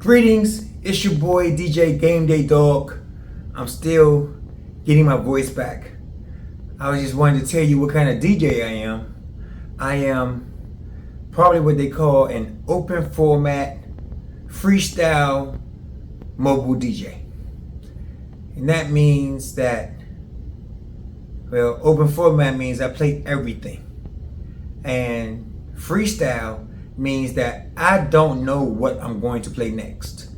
Greetings, it's your boy DJ GameDayDog. I'm still getting my voice back. I was just wanting to tell you what kind of DJ I am. I am probably what they call an open format freestyle mobile DJ. And that means that, well, open format means I play everything. And freestyle means that I don't know what I'm going to play next.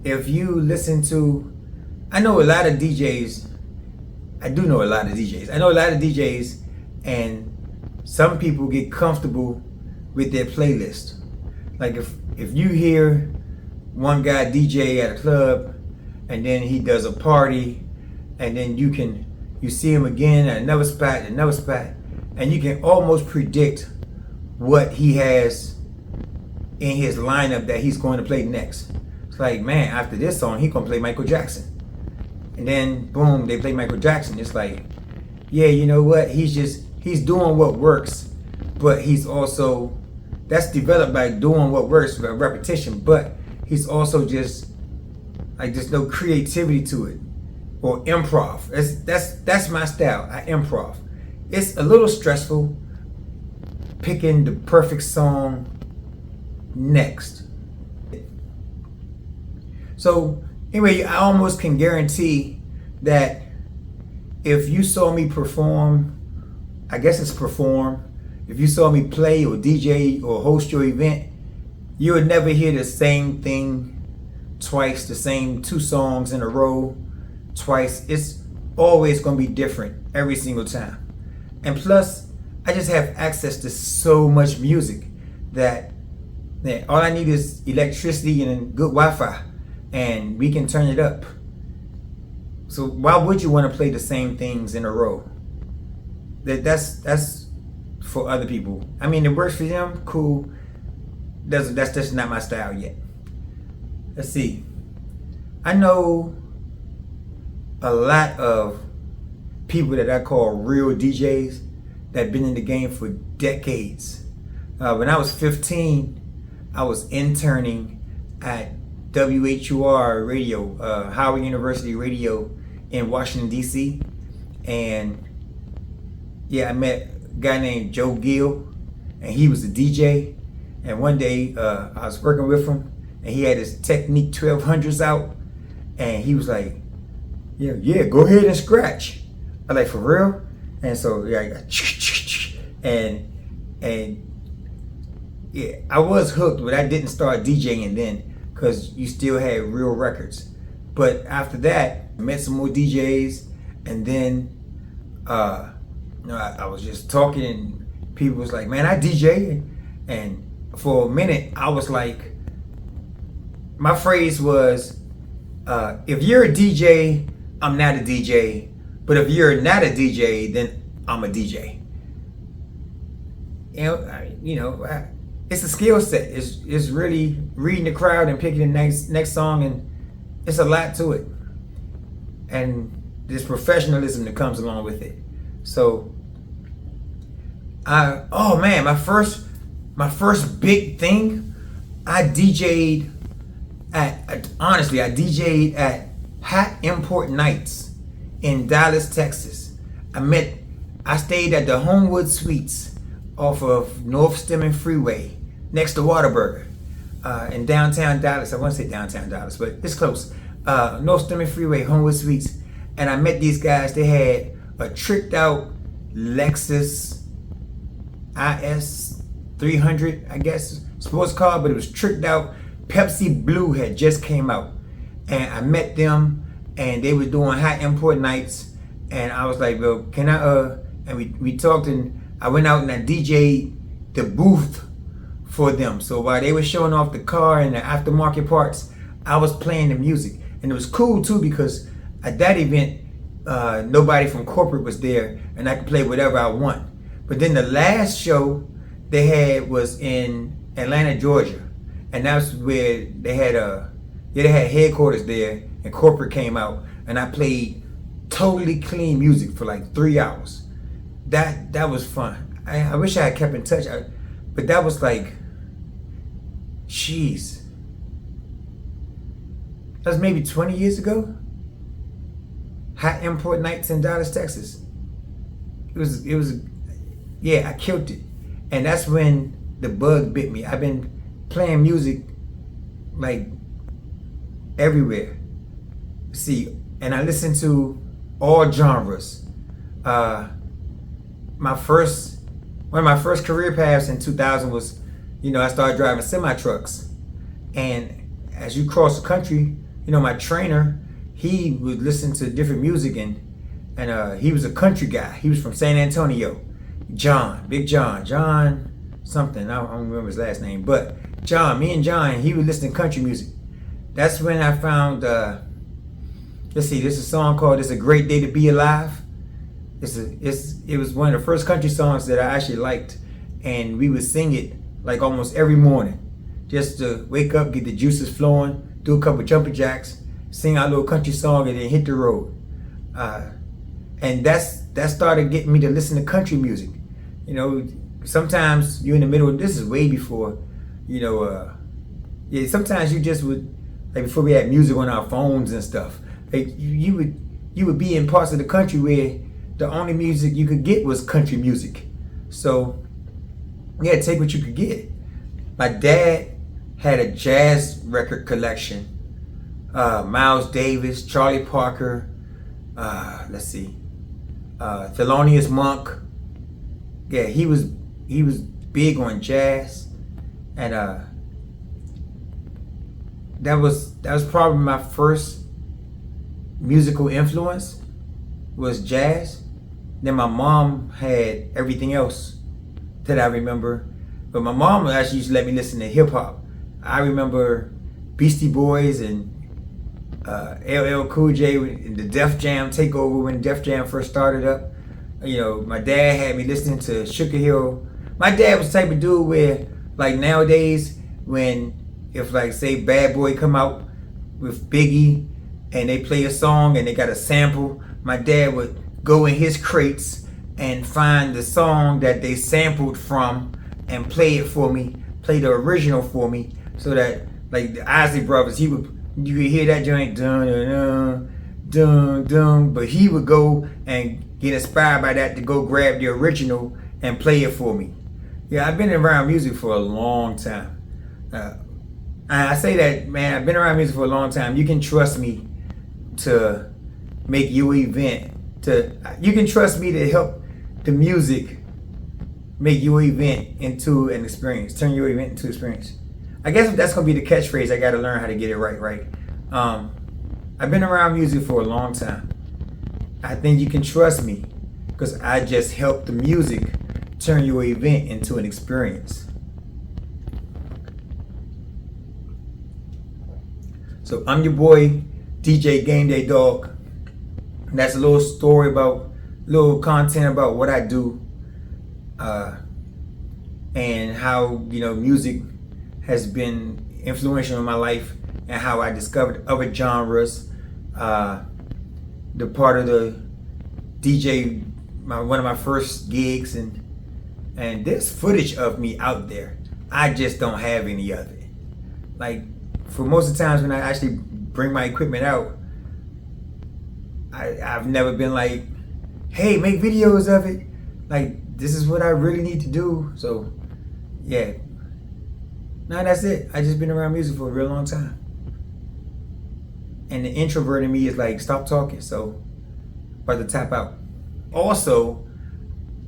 If you listen to, I know a lot of DJs, I know a lot of DJs, and some people get comfortable with their playlist. Like if you hear one guy DJ at a club, and then he does a party, and then you see him again at another spot, and you can almost predict what he has in his lineup that he's going to play next. It's like, man, after this song, he's gonna play Michael Jackson. And then boom, they play Michael Jackson. It's like, yeah, you know what? He's doing what works, but he's also, that's developed by doing what works by repetition, but he's also just like, there's no creativity to it. Or improv. That's my style. I improv. It's a little stressful picking the perfect song next. So anyway, I almost can guarantee that if you saw me perform, I guess it's perform, if you saw me play or DJ or host your event, you would never hear the same thing twice, the same two songs in a row twice. It's always going to be different every single time. And plus, I just have access to so much music that all I need is electricity and good Wi-Fi, and we can turn it up. So why would you want to play the same things in a row? That's for other people. I mean, it works for them, cool. That's just not my style yet. Let's see. I know a lot of people that I call real DJs that have been in the game for decades. When I was 15, I was interning at WHUR radio, Howard University Radio in Washington, D.C. And yeah, I met a guy named Joe Gill, and he was a DJ. And one day I was working with him, and he had his Technique 1200s out, and he was like, yeah, go ahead and scratch. I was like, for real? And so yeah, I got and yeah, I was hooked, but I didn't start DJing then because you still had real records. But after that, I met some more DJs, and then I was just talking, and people was like, man, I DJ. And for a minute, I was like, my phrase was, if you're a DJ, I'm not a DJ. But if you're not a DJ, then I'm a DJ. It's a skill set. It's really reading the crowd and picking the next song, and it's a lot to it. And there's professionalism that comes along with it. So, my first big thing, I DJ'd at Hot Import Nights in Dallas, Texas. I stayed at the Homewood Suites off of North Stemming Freeway next to Whataburger in downtown Dallas. I want to say downtown Dallas, but it's close. North Stemming Freeway, Homewood Suites. And I met these guys. They had a tricked out Lexus IS 300, I guess, sports car, but it was tricked out. Pepsi Blue had just came out. And I met them, and they were doing Hot Import Nights. And I was like, well, can I, and we talked, and I went out and I DJ'd the booth for them. So while they were showing off the car and the aftermarket parts, I was playing the music. And it was cool too, because at that event, nobody from corporate was there, and I could play whatever I want. But then the last show they had was in Atlanta, Georgia. And that's where they had headquarters there, and corporate came out, and I played totally clean music for like 3 hours. That was fun. I wish I had kept in touch, but that was like, jeez, That's maybe 20 years ago. Hot Import Nights in Dallas, Texas. It was, yeah, I killed it. And that's when the bug bit me. I've been playing music like everywhere. See, and I listen to all genres. One of my first career paths in 2000 was, I started driving semi trucks. And as you cross the country, my trainer, he would listen to different music, and he was a country guy. He was from San Antonio. Big John something. I don't remember his last name, but me and John, he would listen to country music. That's when I found, there's a song called "It's a Great Day to Be Alive." It was one of the first country songs that I actually liked, and we would sing it like almost every morning, just to wake up, get the juices flowing, do a couple jumping jacks, sing our little country song, and then hit the road. And that started getting me to listen to country music. Sometimes you're in the middle. This is way before, sometimes you just would, like before we had music on our phones and stuff. Like you would be in parts of the country where the only music you could get was country music. So yeah, take what you could get. My dad had a jazz record collection. Miles Davis, Charlie Parker, Thelonious Monk. Yeah, he was big on jazz, and that was probably my first musical influence was jazz. Then my mom had everything else that I remember, but my mom actually used to let me listen to hip hop. I remember Beastie Boys and LL Cool J and the Def Jam takeover when Def Jam first started up. My dad had me listening to Sugar Hill. My dad was the type of dude where, like nowadays, if like say Bad Boy come out with Biggie and they play a song and they got a sample, my dad would go in his crates and find the song that they sampled from and play it for me, play the original for me, so that like the Isley Brothers, you could hear that joint dun dun dun dun, but he would go and get inspired by that to go grab the original and play it for me. Yeah, I've been around music for a long time. I say that, man, I've been around music for a long time. You can trust me to make your event. You can trust me to help the music make your event into an experience. Turn your event into an experience. I guess that's gonna be the catchphrase. I gotta learn how to get it right. I've been around music for a long time. I think you can trust me because I just help the music turn your event into an experience. So I'm your boy, DJ GameDayDog. That's a little story little content about what I do, and how music has been influential in my life, and how I discovered other genres. The part of the DJ, one of my first gigs, and there's footage of me out there. I just don't have any of it. Like for most of the times when I actually bring my equipment out, I've never been like, hey, make videos of it. Like, this is what I really need to do. So yeah, no, that's it. I just been around music for a real long time, and the introvert in me is like, stop talking. So about to tap out. Also,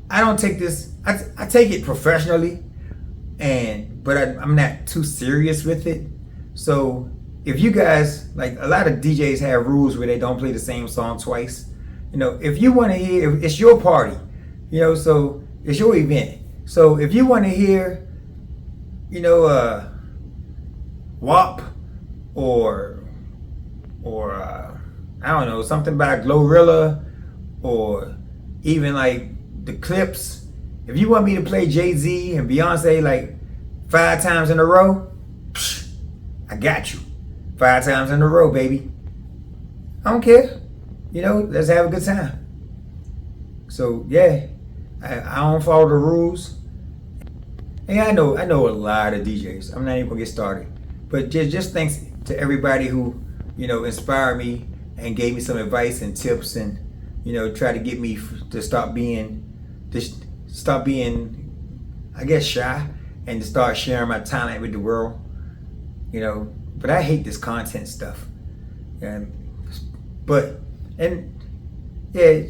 I don't take this, I take it professionally, but I'm not too serious with it. So if you guys, like a lot of DJs have rules where they don't play the same song twice. If you want to hear, it's your party, so it's your event. So if you want to hear, WAP or I don't know, something by Glorilla, or even like the Clips. If you want me to play Jay-Z and Beyonce like 5 times in a row, I got you. 5 times in a row, baby. I don't care. Let's have a good time. So yeah, I don't follow the rules. And I know a lot of DJs. I'm not even gonna get started. But just thanks to everybody who inspired me and gave me some advice and tips, and try to get me to stop being, I guess, shy, and to start sharing my talent with the world. But I hate this content stuff. And yeah,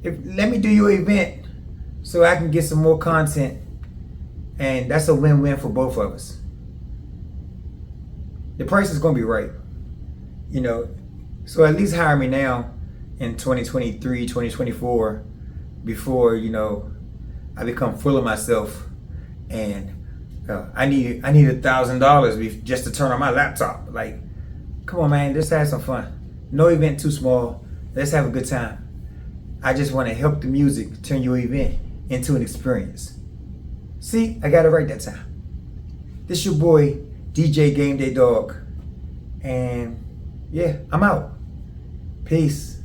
let me do your event so I can get some more content, and that's a win-win for both of us. The price is gonna be right, so at least hire me now in 2023, 2024, before I become full of myself, and I need $1,000 just to turn on my laptop. Like, come on, man, let's have some fun. No event too small. Let's have a good time. I just want to help the music turn your event into an experience. See, I got it right that time. This your boy, DJ GameDayDog. And yeah, I'm out. Peace.